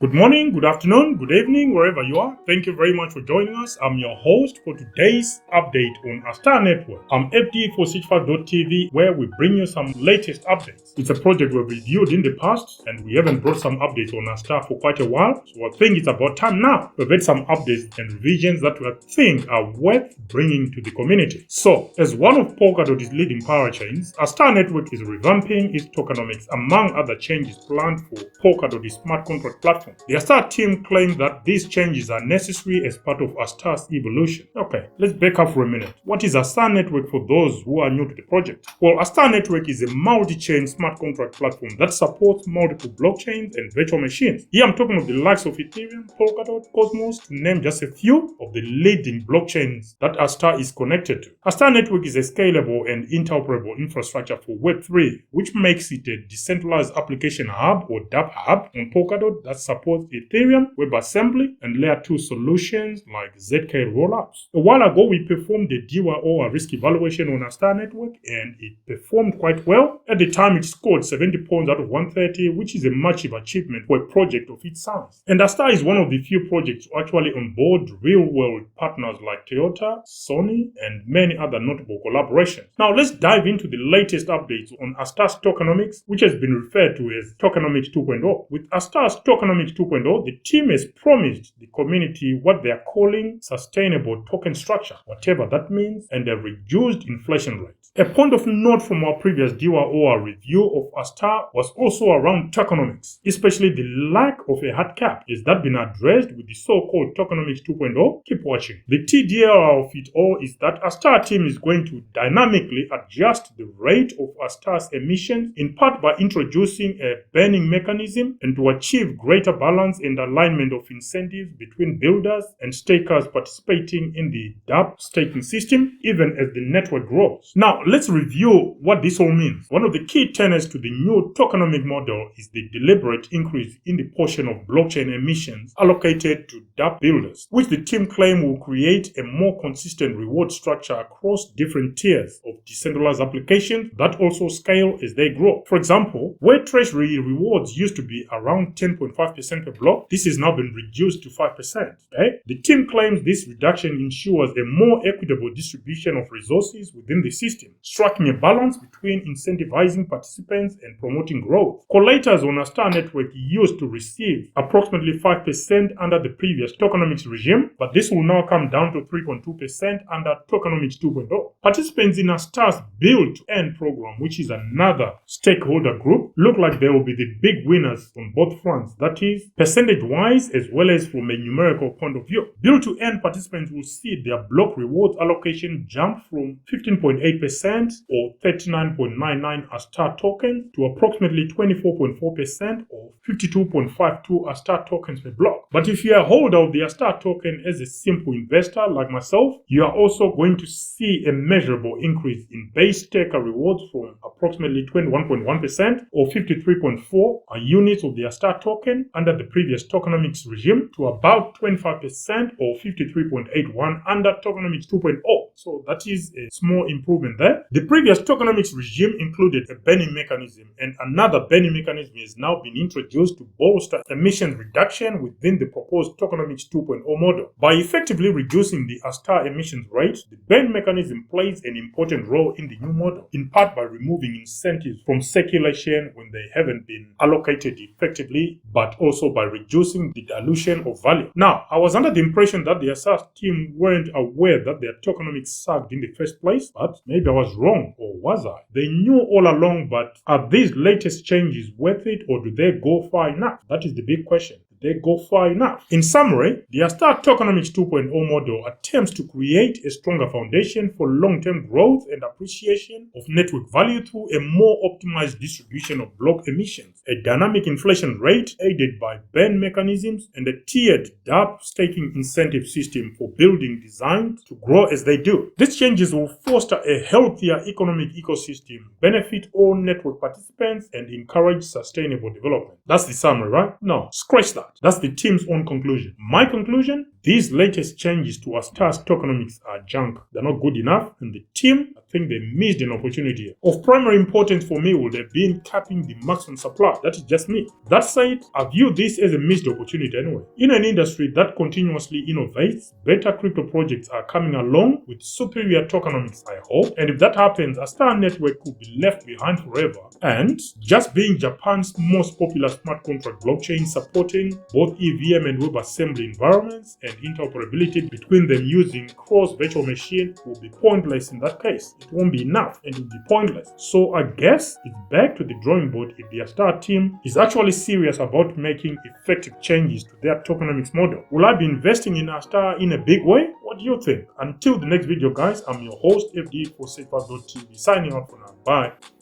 Good morning, good afternoon, good evening, wherever you are. Thank you very much for joining us. I'm your host for today's update on AstarNetwork. I'm FD for switchfar.tv, where we bring you some latest updates. It's a project we've reviewed in the past, and we haven't brought some updates on Astar for quite a while, so I think it's about time now. We've had some updates and revisions that we think are worth bringing to the community. So, as one of Polkadot's leading parachains, AstarNetwork is revamping its tokenomics among other changes planned for Polkadot's smart contract platform. The Astar team claimed that these changes are necessary as part of Astar's evolution. Okay, let's back up for a minute. What is AstarNetwork for those who are new to the project? Well, AstarNetwork is a multi-chain smart contract platform that supports multiple blockchains and virtual machines. Here I'm talking of the likes of Ethereum, Polkadot, Cosmos, to name just a few of the leading blockchains that Astar is connected to. AstarNetwork is a scalable and interoperable infrastructure for Web3, which makes it a decentralized application hub or dApp hub on Polkadot that supports Ethereum, WebAssembly, and Layer 2 solutions like ZK rollups. A while ago, we performed a DYOR risk evaluation on AstarNetwork, and it performed quite well. At the time, it scored 70 points out of 130, which is a massive achievement for a project of its size. And Astar is one of the few projects to actually onboard real-world partners like Toyota, Sony, and many other notable collaborations. Now, let's dive into the latest updates on Astar's tokenomics, which has been referred to as Tokenomics 2.0. With Astar's Tokenomics 2.0, the team has promised the community what they are calling sustainable token structure, whatever that means, and a reduced inflation rate. A point of note from our previous DYOR review of Astar was also around tokenomics, especially the lack of a hard cap. Is that been addressed with the so-called Tokenomics 2.0? Keep watching. The TDR of it all is that Astar team is going to dynamically adjust the rate of Astar's emissions, in part by introducing a banning mechanism and to achieve greater balance and alignment of incentives between builders and stakers participating in the dApp staking system, even as the network grows. Now, let's review what this all means. One of the key tenets to the new tokenomic model is the deliberate increase in the portion of blockchain emissions allocated to dApp builders, which the team claim will create a more consistent reward structure across different tiers of decentralized applications that also scale as they grow. For example, where treasury rewards used to be around 10.5% per block, this has now been reduced to 5%. Okay? The team claims this reduction ensures a more equitable distribution of resources within the system, striking a balance between incentivizing participants and promoting growth. Collators on AstarNetwork used to receive approximately 5% under the previous tokenomics regime, but this will now come down to 3.2% under Tokenomics 2.0. Participants in Astar's Build to Earn program, which is another stakeholder group, look like they will be the big winners on both fronts, that is, percentage-wise as well as from a numerical point of view. Build to Earn participants will see their block rewards allocation jump from 15.8% or 39.99 Astar tokens to approximately 24.4% or 52.52 Astar tokens per block. But if you are a holder of the Astar token as a simple investor like myself, you are also going to see a measurable increase in base staker rewards from approximately 21.1% or 53.4 units of the Astar token under the previous tokenomics regime to about 25% or 53.81 under Tokenomics 2.0. So that is a small improvement there. The previous tokenomics regime included a banning mechanism, and another banning mechanism has now been introduced to bolster emission reduction within the proposed Tokenomics 2.0 model. By effectively reducing the Astar emissions rate, the ban mechanism plays an important role in the new model, in part by removing incentives from circulation when they haven't been allocated effectively, but also by reducing the dilution of value. Now, I was under the impression that the Astar team weren't aware that their tokenomics sucked in the first place, but maybe I was wrong, or was I? They knew all along, but are these latest changes worth it, or do they go far enough? That is the big question. They go far enough. In summary, the Astar Tokenomics 2.0 model attempts to create a stronger foundation for long-term growth and appreciation of network value through a more optimized distribution of block emissions, a dynamic inflation rate aided by ban mechanisms, and a tiered dApp staking incentive system for building designed to grow as they do. These changes will foster a healthier economic ecosystem, benefit all network participants, and encourage sustainable development. That's the summary, right? No, scratch that. That's the team's own conclusion. My conclusion? these latest changes to Astar's tokenomics are junk. They're not good enough, and the team, I think they missed an opportunity here. Of primary importance for me would have been capping the maximum supply. That is just me. That said, I view this as a missed opportunity anyway. In an industry that continuously innovates, better crypto projects are coming along with superior tokenomics, I hope. And if that happens, AstarNetwork could be left behind forever. And just being Japan's most popular smart contract blockchain, supporting both EVM and WebAssembly environments and interoperability between them using cross virtual machine will be pointless in that case. It won't be enough and it will be pointless. So I guess it's back to the drawing board if the Astar team is actually serious about making effective changes to their tokenomics model. Will I be investing in Astar in a big way? What do you think? Until the next video, guys, I'm your host, FD for SaferTV, signing out for now. Bye.